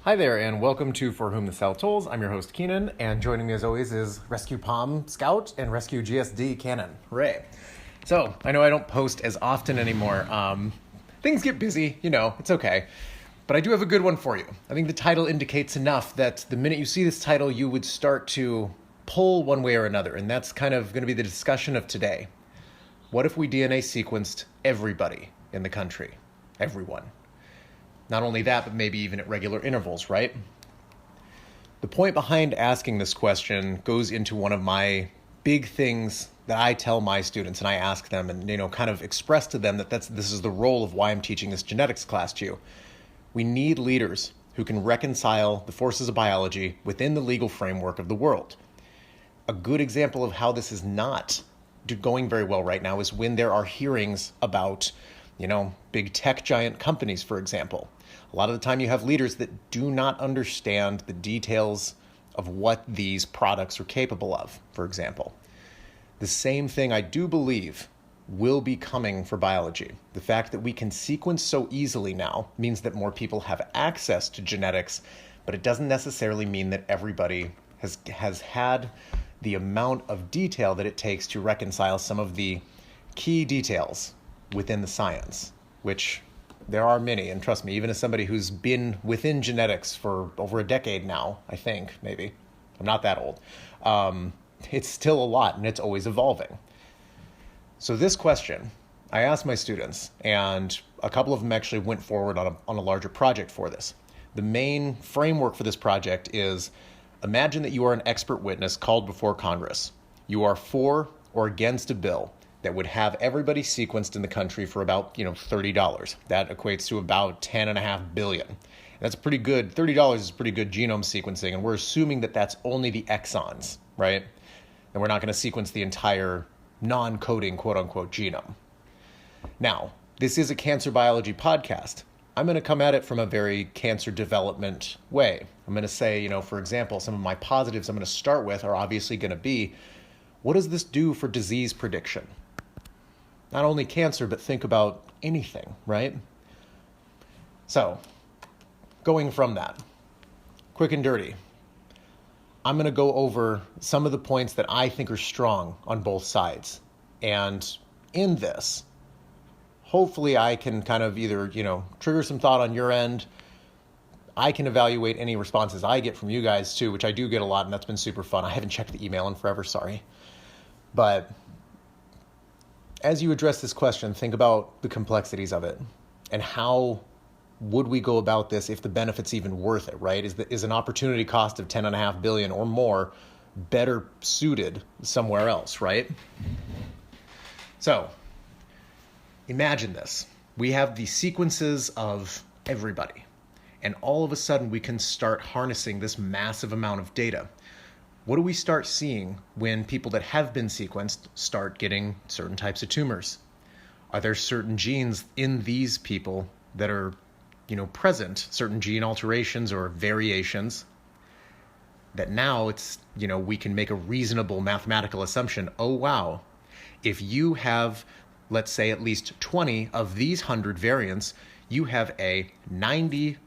Hi there, and welcome to For Whom the Cell Tolls. I'm your host, Keenan, and joining me as always is Rescue Palm Scout and Rescue GSD Cannon. Hooray. So, I know I don't post as often anymore. Things get busy, it's okay. But I do have a good one for you. I think the title indicates enough that the minute you see this title, you would start to pull one way or another, and that's kind of going to be the discussion of today. What if we DNA sequenced everybody in the country? Everyone. Not only that, but maybe even at regular intervals, right? The point behind asking this question goes into one of my big things that I tell my students, and I ask them and, kind of express to them that this is the role of why I'm teaching this genetics class to you. We need leaders who can reconcile the forces of biology within the legal framework of the world. A good example of how this is not going very well right now is when there are hearings about, big tech giant companies, for example. A lot of the time you have leaders that do not understand the details of what these products are capable of, for example. The same thing I do believe will be coming for biology. The fact that we can sequence so easily now means that more people have access to genetics, but it doesn't necessarily mean that everybody has had the amount of detail that it takes to reconcile some of the key details within the science, which there are many, and trust me, even as somebody who's been within genetics for over a decade now, I think, maybe, I'm not that old, it's still a lot, and it's always evolving. So this question, I asked my students, and a couple of them actually went forward on a larger project for this. The main framework for this project is, imagine that you are an expert witness called before Congress. You are for or against a bill that would have everybody sequenced in the country for about, $30. That equates to about $10.5 billion. That's pretty good. $30 is pretty good genome sequencing, and we're assuming that that's only the exons, right? And we're not going to sequence the entire non-coding, quote-unquote, genome. Now, this is a cancer biology podcast. I'm going to come at it from a very cancer development way. I'm going to say, for example, some of my positives I'm going to start with are obviously going to be, what does this do for disease prediction? Not only cancer, but think about anything, right? So, going from that, quick and dirty, I'm going to go over some of the points that I think are strong on both sides. And in this, hopefully I can kind of either, trigger some thought on your end. I can evaluate any responses I get from you guys too, which I do get a lot, and that's been super fun. I haven't checked the email in forever, sorry. But as you address this question, think about the complexities of it and how would we go about this if the benefit's even worth it, right? Is an opportunity cost of $10.5 billion or more better suited somewhere else, right? So imagine this. We have the sequences of everybody, and all of a sudden we can start harnessing this massive amount of data. What do we start seeing when people that have been sequenced start getting certain types of tumors? Are there certain genes in these people that are, present, certain gene alterations or variations that now it's, we can make a reasonable mathematical assumption. Oh, wow. If you have, let's say, at least 20 of these 100 variants, you have a 90%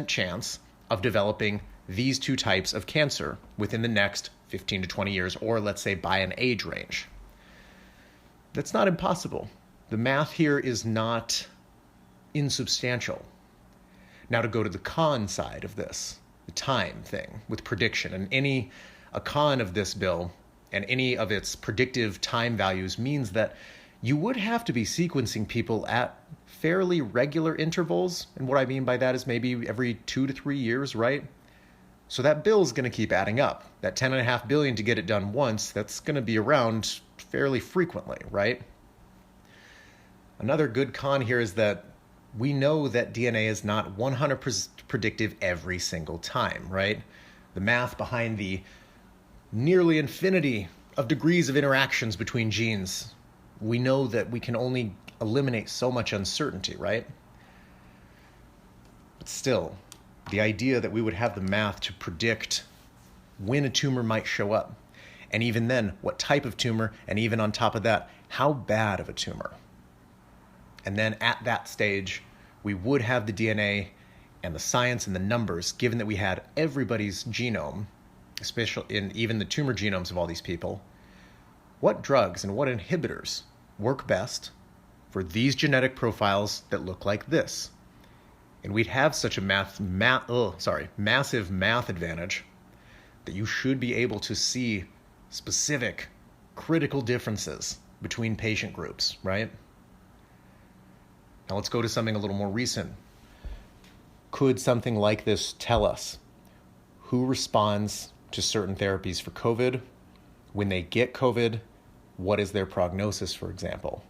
chance of developing these two types of cancer within the next 15 to 20 years, or let's say by an age range. That's not impossible. The math here is not insubstantial. Now to go to the con side of this, the time thing with prediction, and a con of this bill and any of its predictive time values means that you would have to be sequencing people at fairly regular intervals. And what I mean by that is maybe every 2 to 3 years, right? So that bill's going to keep adding up. That $10.5 billion to get it done once, that's going to be around fairly frequently, right? Another good con here is that we know that DNA is not 100% predictive every single time, right? The math behind the nearly infinity of degrees of interactions between genes, we know that we can only eliminate so much uncertainty, right? But still, the idea that we would have the math to predict when a tumor might show up, and even then, what type of tumor, and even on top of that, how bad of a tumor. And then at that stage, we would have the DNA and the science and the numbers, given that we had everybody's genome, especially in even the tumor genomes of all these people, what drugs and what inhibitors work best for these genetic profiles that look like this? And we'd have such a massive math advantage that you should be able to see specific critical differences between patient groups, right? Now let's go to something a little more recent. Could something like this tell us who responds to certain therapies for COVID? When they get COVID, what is their prognosis, for example?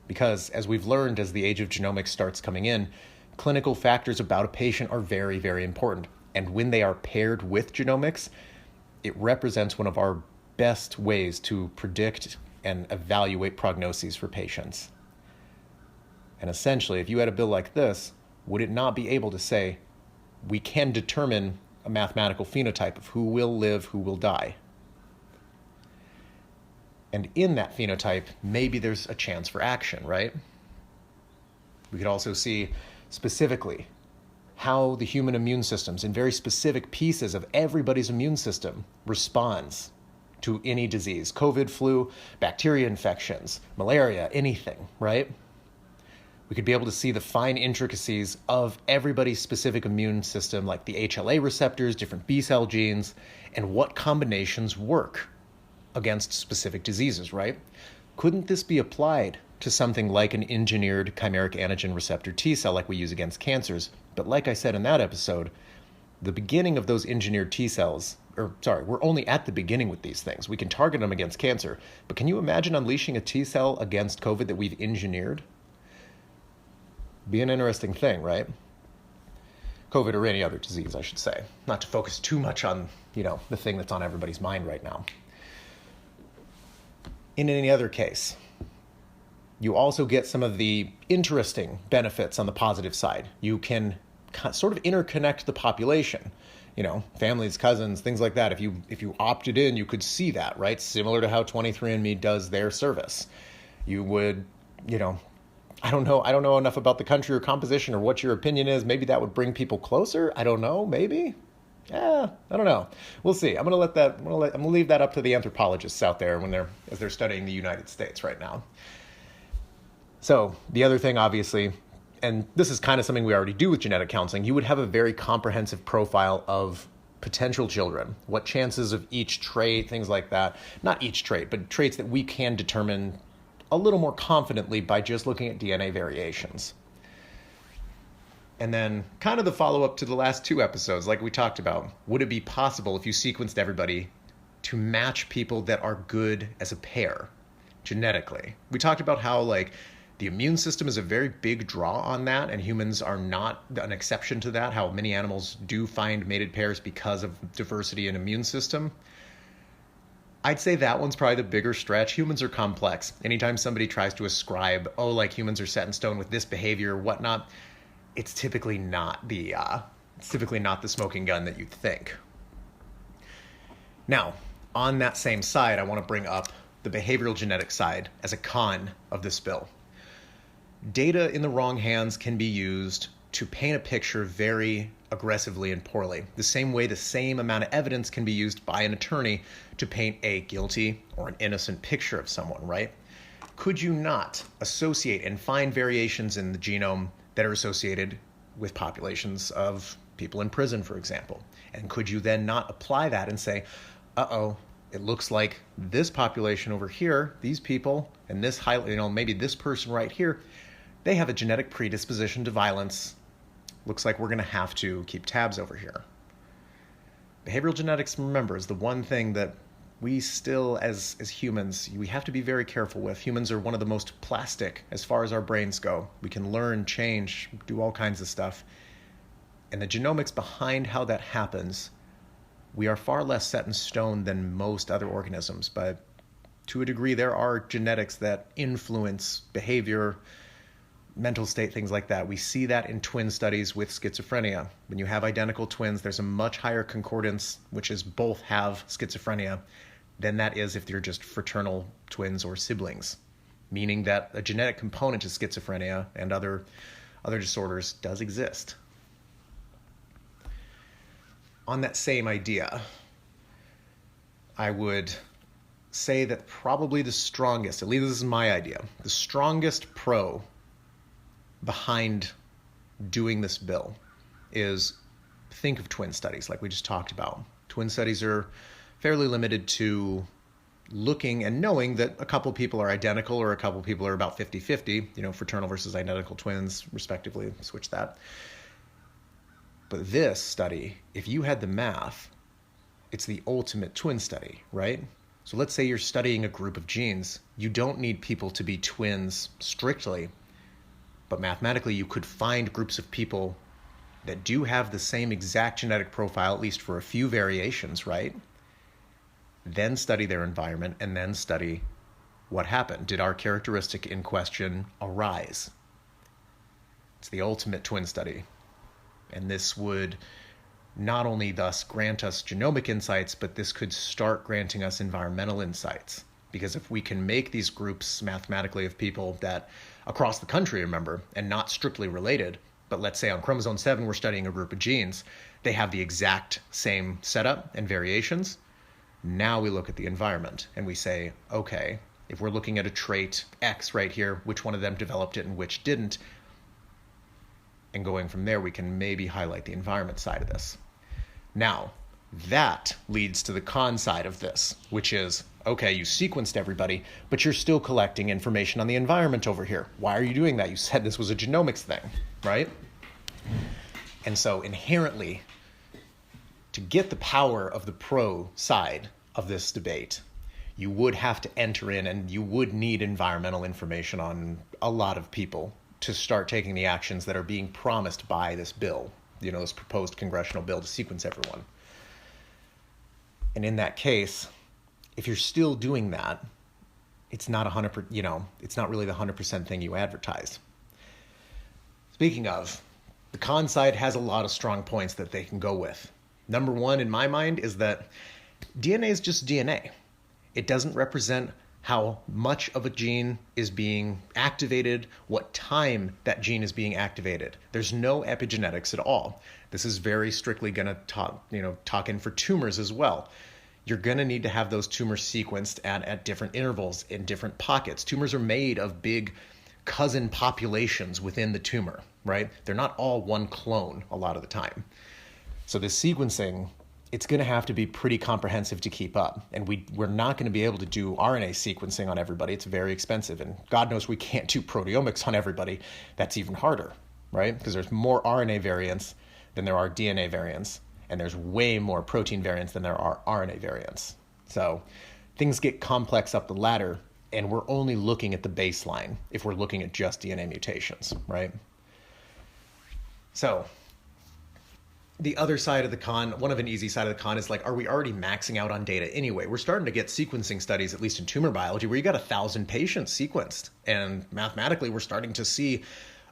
Because as we've learned, as the age of genomics starts coming in, clinical factors about a patient are very, very important. And when they are paired with genomics, it represents one of our best ways to predict and evaluate prognoses for patients. And essentially, if you had a bill like this, would it not be able to say, we can determine a mathematical phenotype of who will live, who will die? And in that phenotype, maybe there's a chance for action, right? We could also see specifically how the human immune systems in very specific pieces of everybody's immune system responds to any disease, COVID, flu, bacteria infections, malaria, anything, right? We could be able to see the fine intricacies of everybody's specific immune system, like the HLA receptors, different B cell genes, and what combinations work against specific diseases, right? Couldn't this be applied to something like an engineered chimeric antigen receptor T cell like we use against cancers? But like I said in that episode, the beginning of those engineered T cells, we're only at the beginning with these things. We can target them against cancer, but can you imagine unleashing a T cell against COVID that we've engineered? Be an interesting thing, right? COVID or any other disease, I should say. Not to focus too much on, the thing that's on everybody's mind right now. In any other case, you also get some of the interesting benefits on the positive side. You can sort of interconnect the population, families, cousins, things like that. If you opted in, you could see that, right? Similar to how 23andMe does their service. You would, I don't know enough about the country or composition or what your opinion is. Maybe that would bring people closer. I don't know. Maybe. Yeah, I don't know. We'll see. I'm gonna leave that up to the anthropologists out there as they're studying the United States right now. So the other thing, obviously, and this is kind of something we already do with genetic counseling, you would have a very comprehensive profile of potential children, what chances of each trait, things like that. Not each trait, but traits that we can determine a little more confidently by just looking at DNA variations. And then kind of the follow-up to the last two episodes, like we talked about, would it be possible if you sequenced everybody to match people that are good as a pair genetically? We talked about how the immune system is a very big draw on that, and humans are not an exception to that, how many animals do find mated pairs because of diversity in immune system. I'd say that one's probably the bigger stretch. Humans are complex. Anytime somebody tries to ascribe, humans are set in stone with this behavior or whatnot, it's typically not the smoking gun that you'd think. Now, on that same side, I want to bring up the behavioral genetic side as a con of this bill. Data in the wrong hands can be used to paint a picture very aggressively and poorly. The same way the same amount of evidence can be used by an attorney to paint a guilty or an innocent picture of someone, right? Could you not associate and find variations in the genome that are associated with populations of people in prison, for example? And could you then not apply that and say, it looks like this population over here, these people, and this maybe this person right here, they have a genetic predisposition to violence. Looks like we're going to have to keep tabs over here. Behavioral genetics, remember, is the one thing that we still, as humans, we have to be very careful with. Humans are one of the most plastic as far as our brains go. We can learn, change, do all kinds of stuff. And the genomics behind how that happens, we are far less set in stone than most other organisms. But to a degree, there are genetics that influence behavior, mental state, things like that. We see that in twin studies with schizophrenia. When you have identical twins, there's a much higher concordance, which is both have schizophrenia, than that is if they're just fraternal twins or siblings, meaning that a genetic component to schizophrenia and other disorders does exist. on that same idea, I would say that probably the strongest, at least this is my idea, the strongest pro behind doing this bill is think of twin studies like we just talked about. Twin studies are fairly limited to looking and knowing that a couple people are identical or a couple people are about 50-50, fraternal versus identical twins, respectively, switch that. But this study, if you had the math, it's the ultimate twin study, right? So let's say you're studying a group of genes. You don't need people to be twins strictly, but mathematically you could find groups of people that do have the same exact genetic profile, at least for a few variations, right? Then study their environment, and then study what happened. Did our characteristic in question arise? It's the ultimate twin study. And this would not only thus grant us genomic insights, but this could start granting us environmental insights. Because if we can make these groups mathematically of people that across the country, remember, and not strictly related, but let's say on chromosome 7, we're studying a group of genes, they have the exact same setup and variations. Now we look at the environment and we say, okay, if we're looking at a trait X right here, which one of them developed it and which didn't? And going from there, we can maybe highlight the environment side of this. Now, that leads to the con side of this, which is, okay, you sequenced everybody, but you're still collecting information on the environment over here. Why are you doing that? You said this was a genomics thing, right? And so inherently, to get the power of the pro side of this debate, you would have to enter in and you would need environmental information on a lot of people to start taking the actions that are being promised by this bill, this proposed congressional bill to sequence everyone. And in that case, if you're still doing that, it's not 100%, it's not really the 100% thing you advertise. Speaking of, the con side has a lot of strong points that they can go with. Number one, in my mind, is that DNA is just DNA. It doesn't represent how much of a gene is being activated, what time that gene is being activated. There's no epigenetics at all. This is very strictly going to talk in for tumors as well. You're going to need to have those tumors sequenced at different intervals in different pockets. Tumors are made of big cousin populations within the tumor, right? They're not all one clone a lot of the time. So this sequencing, it's going to have to be pretty comprehensive to keep up. And we're not going to be able to do RNA sequencing on everybody. It's very expensive. And God knows we can't do proteomics on everybody. That's even harder, right? Because there's more RNA variants than there are DNA variants. And there's way more protein variants than there are RNA variants. So things get complex up the ladder, and we're only looking at the baseline if we're looking at just DNA mutations, right? So the other side of the con, one of an easy side of the con is like, are we already maxing out on data anyway? We're starting to get sequencing studies, at least in tumor biology, where you got 1,000 patients sequenced. And mathematically, we're starting to see,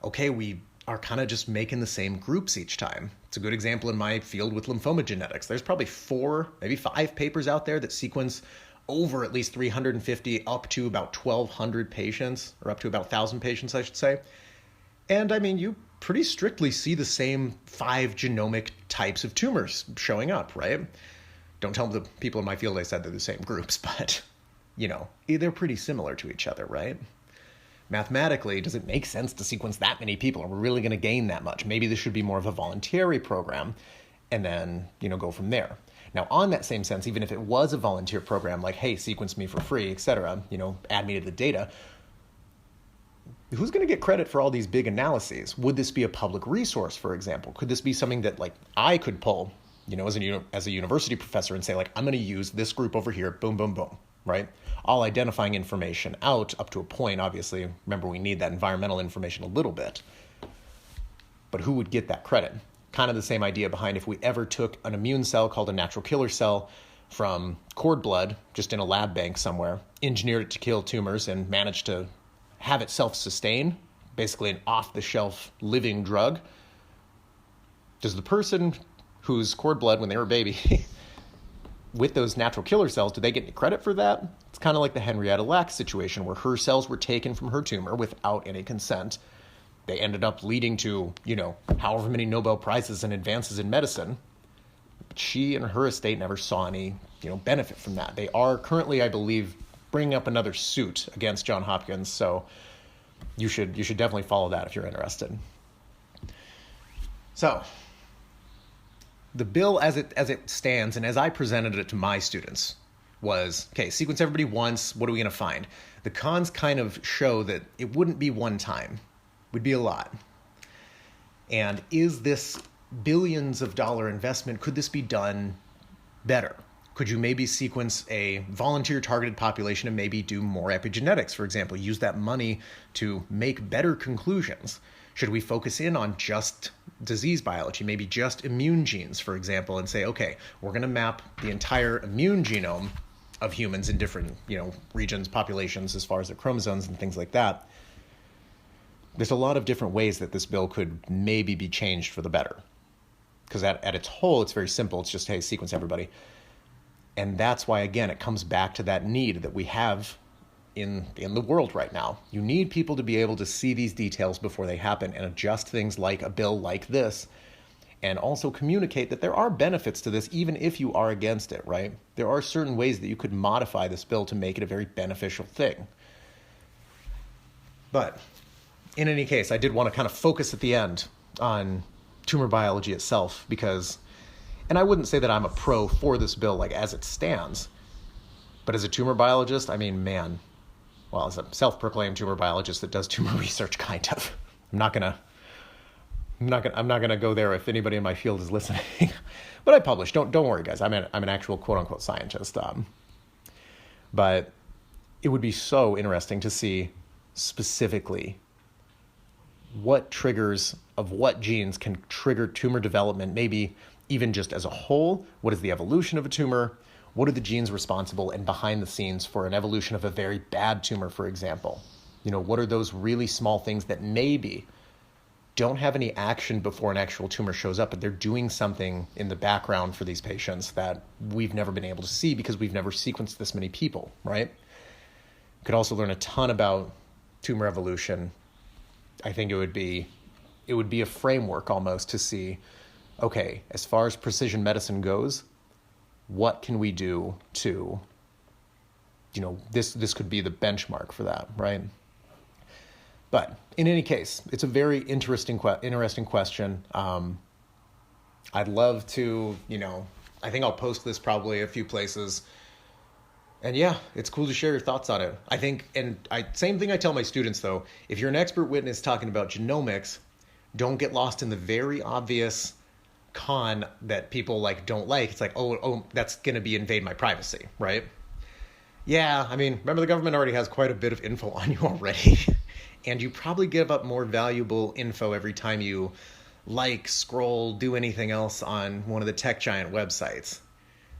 okay, we are kind of just making the same groups each time. It's a good example in my field with lymphoma genetics. There's probably 4, maybe 5 papers out there that sequence over at least 350 up to about 1,200 patients, or up to about 1,000 patients, I should say. And I mean, you pretty strictly see the same 5 genomic types of tumors showing up, right? Don't tell the people in my field I said they're the same groups, but, they're pretty similar to each other, right? Mathematically, does it make sense to sequence that many people? Are we really going to gain that much? Maybe this should be more of a voluntary program, and then, go from there. Now, on that same sense, even if it was a volunteer program, like, hey, sequence me for free, et cetera, add me to the data, who's going to get credit for all these big analyses? Would this be a public resource, for example? Could this be something that, I could pull, as a university professor and say, I'm going to use this group over here, boom, boom, boom, right? All identifying information out up to a point, obviously. Remember, we need that environmental information a little bit. But who would get that credit? Kind of the same idea behind if we ever took an immune cell called a natural killer cell from cord blood, just in a lab bank somewhere, engineered it to kill tumors and managed to have it self-sustain, basically an off-the-shelf living drug. Does the person whose cord blood when they were a baby with those natural killer cells, do they get any credit for that? It's kind of like the Henrietta Lacks situation where her cells were taken from her tumor without any consent. They ended up leading to, however many Nobel Prizes and advances in medicine. she and her estate never saw any, benefit from that. They are currently, I believe, bringing up another suit against Johns Hopkins, so you should definitely follow that if you're interested. So, the bill as it stands, and as I presented it to my students, was, okay, sequence everybody once, what are we going to find? The cons kind of show that it wouldn't be one time. It would be a lot. And is this billions of dollar investment, could this be done better? Could you maybe sequence a volunteer targeted population and maybe do more epigenetics, for example, use that money to make better conclusions? Should we focus in on just disease biology, maybe just immune genes, for example, and say, okay, we're going to map the entire immune genome of humans in different, regions, populations, as far as their chromosomes and things like that. There's a lot of different ways that this bill could maybe be changed for the better. Because at its whole, it's very simple. It's just, hey, sequence everybody. And that's why, again, it comes back to that need that we have in the world right now. You need people to be able to see these details before they happen and adjust things like a bill like this, and also communicate that there are benefits to this, even if you are against it, right? There are certain ways that you could modify this bill to make it a very beneficial thing. But in any case, I did want to kind of focus at the end on tumor biology itself, because, and I wouldn't say that I'm a pro for this bill like as it stands, but as a tumor biologist, I mean, man, well, as a self-proclaimed tumor biologist that does tumor research, kind of, I'm not gonna go there if anybody in my field is listening, but I publish. Don't worry, guys. I'm an actual quote unquote scientist. But it would be so interesting to see specifically what triggers of what genes can trigger tumor development, maybe even just as a whole. What is the evolution of a tumor? What are the genes responsible and behind the scenes for an evolution of a very bad tumor, for example? What are those really small things that maybe don't have any action before an actual tumor shows up, but they're doing something in the background for these patients that we've never been able to see because we've never sequenced this many people, right? Could also learn a ton about tumor evolution. I think it would be a framework almost to see, okay, as far as precision medicine goes, what can we do to, this could be the benchmark for that, right? But in any case, it's a very interesting question. I'd love to, I think I'll post this probably a few places. And yeah, it's cool to share your thoughts on it. I think, same thing I tell my students though, if you're an expert witness talking about genomics, don't get lost in the very obvious con that people don't like. It's like, oh, that's going to be invade my privacy, right? Yeah, I mean, remember the government already has quite a bit of info on you already. And you probably give up more valuable info every time you scroll, do anything else on one of the tech giant websites.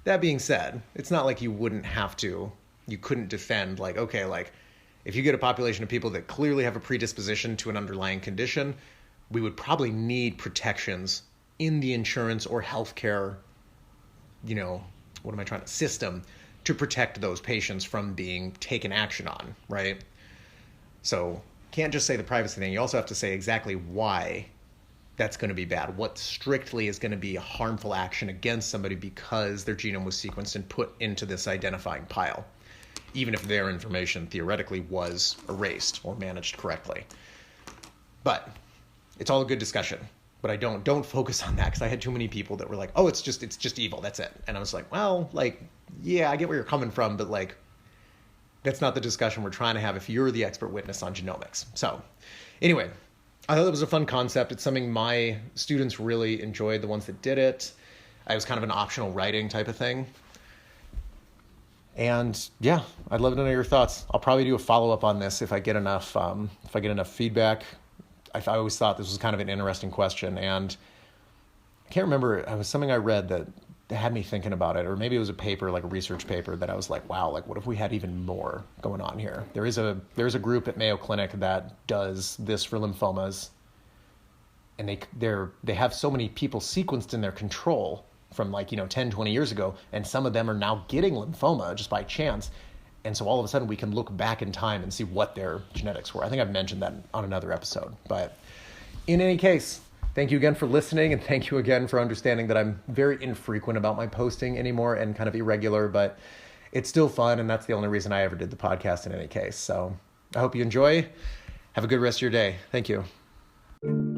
That being said, it's not like you couldn't defend, if you get a population of people that clearly have a predisposition to an underlying condition, we would probably need protections in the insurance or healthcare, system to protect those patients from being taken action on, right? So can't just say the privacy thing. You also have to say exactly why that's going to be bad. What strictly is going to be a harmful action against somebody because their genome was sequenced and put into this identifying pile, even if their information theoretically was erased or managed correctly. But it's all a good discussion. But I don't focus on that, because I had too many people that were like, oh, it's just evil, that's it. And I was like, well, yeah, I get where you're coming from, but that's not the discussion we're trying to have if you're the expert witness on genomics. So anyway, I thought it was a fun concept. It's something my students really enjoyed, the ones that did it. It was kind of an optional writing type of thing. And yeah, I'd love to know your thoughts. I'll probably do a follow-up on this if I get enough feedback. I always thought this was kind of an interesting question, and I can't remember. It was something I read that had me thinking about it, or maybe it was a paper, a research paper, that I was like, wow, what if we had even more going on here? There's a group at Mayo Clinic that does this for lymphomas, and they have so many people sequenced in their control from 10, 20 years ago, and some of them are now getting lymphoma just by chance. And so all of a sudden we can look back in time and see what their genetics were. I think I've mentioned that on another episode. But in any case, thank you again for listening, and thank you again for understanding that I'm very infrequent about my posting anymore and kind of irregular, but it's still fun, and that's the only reason I ever did the podcast in any case. So I hope you enjoy. Have a good rest of your day. Thank you.